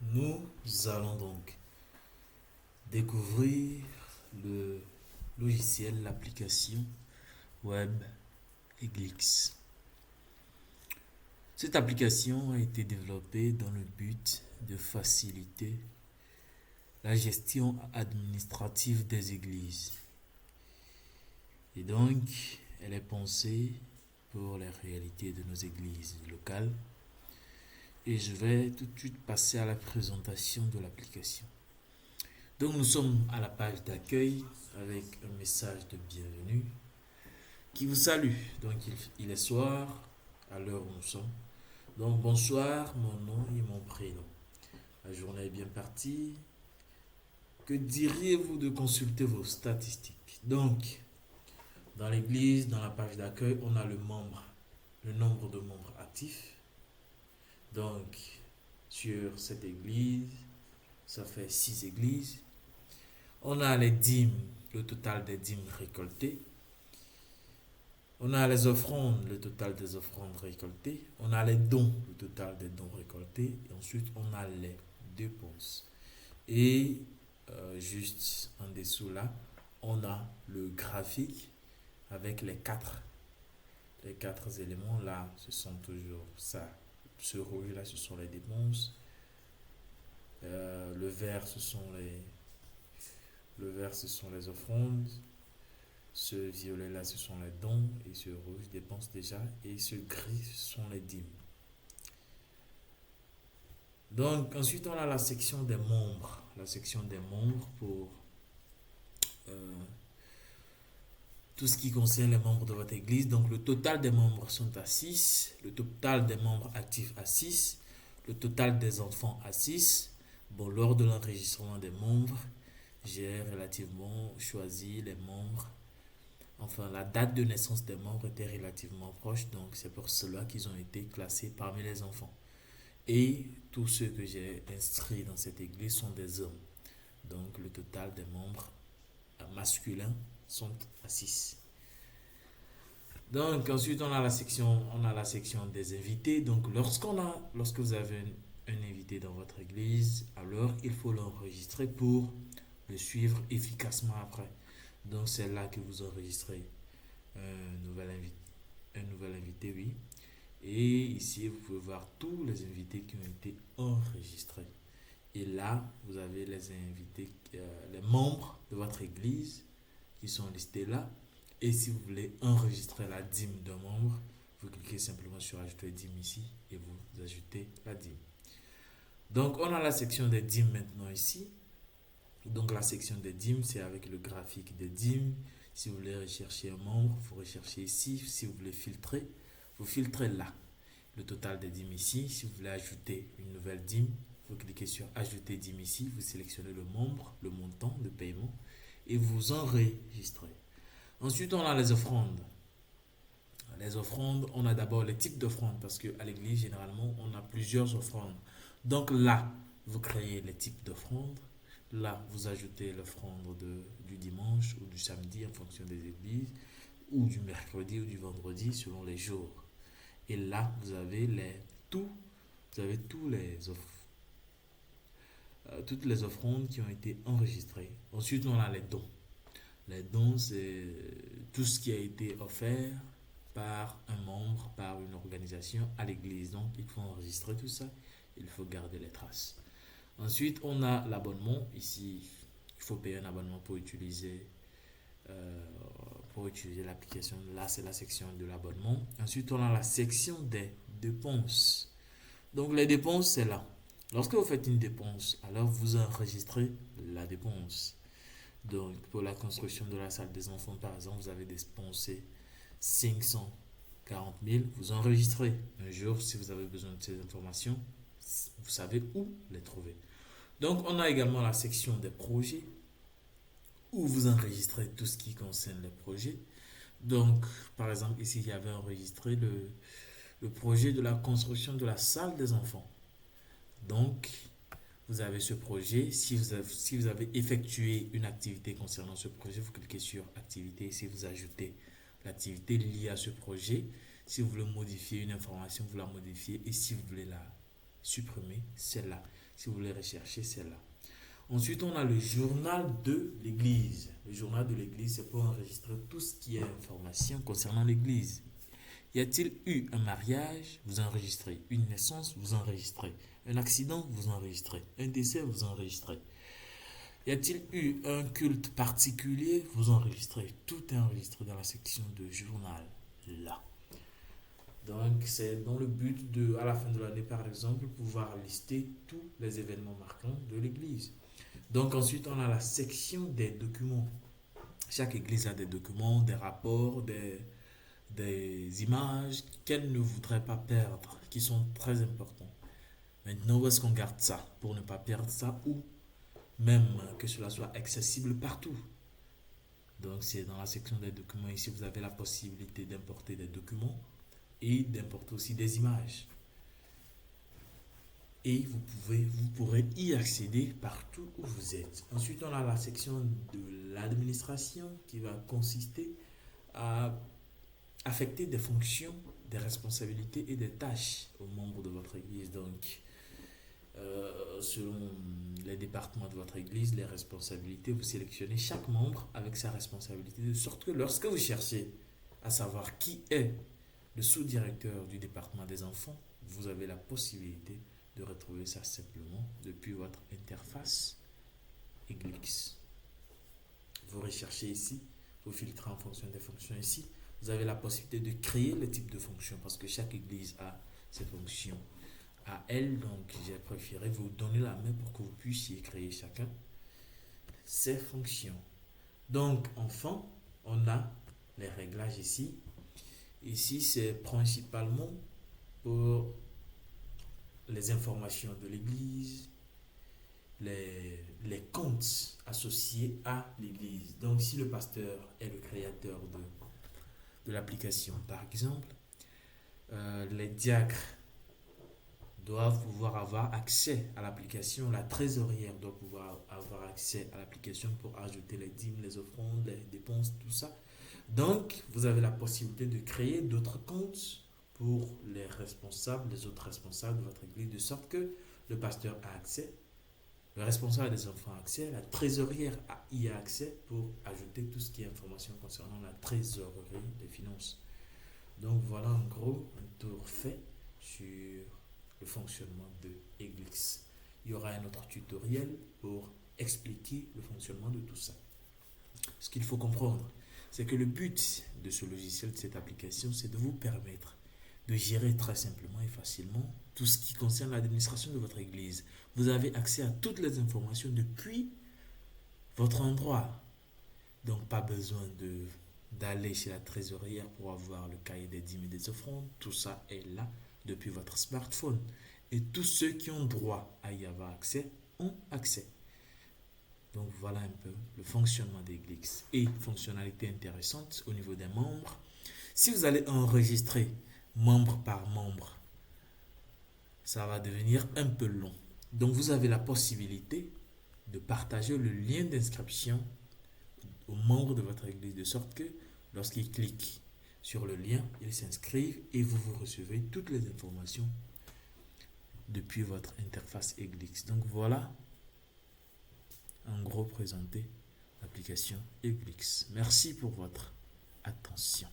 Nous allons donc découvrir le logiciel, l'application web Eglix. Cette application a été développée dans le but de faciliter la gestion administrative des églises. Et donc, elle est pensée pour les réalités de nos églises locales. Et je vais tout de suite passer à la présentation de l'application. Donc nous sommes à la page d'accueil avec un message de bienvenue qui vous salue. Donc il est soir à l'heure où nous sommes. Donc bonsoir, mon nom et mon prénom. La journée est bien partie. Que diriez-vous de consulter vos statistiques? Donc, dans l'église, dans la page d'accueil, on a le nombre de membres actifs. Donc, sur cette église, ça fait 6 églises. On a les dîmes, le total des dîmes récoltées. On a les offrandes, le total des offrandes récoltées. On a les dons, le total des dons récoltés. Et ensuite, on a les dépenses. Et juste en dessous là, on a le graphique avec les quatre éléments là. Ce sont toujours ça. Ce rouge là, ce sont les dépenses. Le vert, ce sont les offrandes. Ce violet là, ce sont les dons. Et ce rouge, dépenses déjà. Et ce gris, ce sont les dîmes. Donc, ensuite, on a la section des membres. La section des membres pour euh, tout ce qui concerne les membres de votre église. Donc, le total des membres sont à 6. Le total des membres actifs à 6. Le total des enfants à 6. Bon, lors de l'enregistrement des membres, j'ai relativement choisi les membres. Enfin, la date de naissance des membres était relativement proche, donc c'est pour cela qu'ils ont été classés parmi les enfants. Et tous ceux que j'ai inscrits dans cette église sont des hommes. Donc le total des membres masculins sont à 6. Donc ensuite on a la section des invités. Donc lorsque vous avez un invité dans votre église, alors il faut l'enregistrer pour le suivre efficacement après. Donc c'est là que vous enregistrez un nouvel invité, oui. Et ici, vous pouvez voir tous les invités qui ont été enregistrés. Et là, vous avez les invités, les membres de votre église qui sont listés là. Et si vous voulez enregistrer la dîme d'un membre, vous cliquez simplement sur ajouter dîme ici et vous ajoutez la dîme. Donc, on a la section des dîmes maintenant ici. Donc, la section des dîmes, c'est avec le graphique des dîmes. Si vous voulez rechercher un membre, vous recherchez ici. Si vous voulez filtrer, vous filtrez là. Le total des dîmes ici. Si vous voulez ajouter une nouvelle dîme, vous cliquez sur ajouter dîme ici. Vous sélectionnez le membre, le montant de paiement et vous enregistrez. Ensuite, on a les offrandes. Les offrandes, on a d'abord les types d'offrandes parce qu'à l'église, généralement, on a plusieurs offrandes. Donc là, vous créez les types d'offrandes. Là, vous ajoutez l'offrande du dimanche ou du samedi en fonction des églises, ou du mercredi ou du vendredi selon les jours. Et là, tout, vous avez toutes les offrandes qui ont été enregistrées. Ensuite, on a les dons. Les dons, c'est tout ce qui a été offert par un membre, par une organisation à l'église. Donc, il faut enregistrer tout ça. Il faut garder les traces. Ensuite, on a l'abonnement. Ici, il faut payer un abonnement euh, pour utiliser l'application. Là, c'est la section de l'abonnement. Ensuite, on a la section des dépenses. Donc, les dépenses, c'est là. Lorsque vous faites une dépense, alors vous enregistrez la dépense. Donc, pour la construction de la salle des enfants, par exemple, vous avez dépensé 540 000. Vous enregistrez. Un jour, si vous avez besoin de ces informations, vous savez où les trouver. Donc, on a également la section des projets où vous enregistrez tout ce qui concerne les projets. Donc, par exemple, ici, il y avait enregistré le projet de la construction de la salle des enfants. Donc, vous avez ce projet. Si vous avez effectué une activité concernant ce projet, vous cliquez sur activité. Si vous ajoutez l'activité liée à ce projet, si vous voulez modifier une information, vous la modifiez. Et si vous voulez la supprimer, c'est là. Si vous voulez rechercher, c'est là. Ensuite, on a le journal de l'église. Le journal de l'église, c'est pour enregistrer tout ce qui est information concernant l'église. Y a-t-il eu un mariage? Vous enregistrez. Une naissance? Vous enregistrez. Un accident? Vous enregistrez. Un décès? Vous enregistrez. Y a-t-il eu un culte particulier? Vous enregistrez. Tout est enregistré dans la section de journal, là. Donc, c'est dans le but de, à la fin de l'année, par exemple, pouvoir lister tous les événements marquants de l'église. Donc, ensuite, on a la section des documents. Chaque église a des documents, des rapports, des images qu'elle ne voudrait pas perdre, qui sont très importants. Maintenant, où est-ce qu'on garde ça pour ne pas perdre ça ou même que cela soit accessible partout? Donc, c'est dans la section des documents. Ici, vous avez la possibilité d'importer des documents et d'importer aussi des images. Et vous pourrez y accéder partout où vous êtes. Ensuite, on a la section de l'administration qui va consister à affecter des fonctions, des responsabilités et des tâches aux membres de votre église. Donc, selon les départements de votre église, les responsabilités, vous sélectionnez chaque membre avec sa responsabilité, de sorte que lorsque vous cherchez à savoir qui est le sous-directeur du département des enfants, vous avez la possibilité de retrouver ça simplement depuis votre interface Eglix. Vous recherchez ici, vous filtrez en fonction des fonctions ici. Vous avez la possibilité de créer le type de fonction parce que chaque église a ses fonctions à elle. Donc, j'ai préféré vous donner la main pour que vous puissiez créer chacun ses fonctions. Donc, enfin, on a les réglages ici. Ici, c'est principalement pour les informations de l'église, les comptes associés à l'église. Donc, si le pasteur est le créateur de l'application, par exemple, les diacres doivent pouvoir avoir accès à l'application, la trésorière doit pouvoir avoir accès à l'application pour ajouter les dîmes, les offrandes, les dépenses, tout ça. Donc, vous avez la possibilité de créer d'autres comptes pour les responsables, les autres responsables de votre église, de sorte que le pasteur a accès, le responsable des enfants a accès, la trésorière y a accès pour ajouter tout ce qui est information concernant la trésorerie des finances. Donc voilà en gros un tour fait sur le fonctionnement de Eglix. Il y aura un autre tutoriel pour expliquer le fonctionnement de tout ça. Ce qu'il faut comprendre, c'est que le but de ce logiciel, de cette application, c'est de vous permettre de gérer très simplement et facilement tout ce qui concerne l'administration de votre église. Vous avez accès à toutes les informations depuis votre endroit. Donc, pas besoin d'aller chez la trésorière pour avoir le cahier des dîmes et des offrandes. Tout ça est là depuis votre smartphone. Et tous ceux qui ont droit à y avoir accès ont accès. Donc, voilà un peu le fonctionnement d'Eglix. Et fonctionnalité intéressante au niveau des membres. Si vous allez enregistrer membre par membre, ça va devenir un peu long. Donc, vous avez la possibilité de partager le lien d'inscription aux membres de votre église, de sorte que lorsqu'ils cliquent sur le lien, ils s'inscrivent et vous recevez toutes les informations depuis votre interface Eglix. Donc voilà, en gros présenté l'application Eglix. Merci pour votre attention.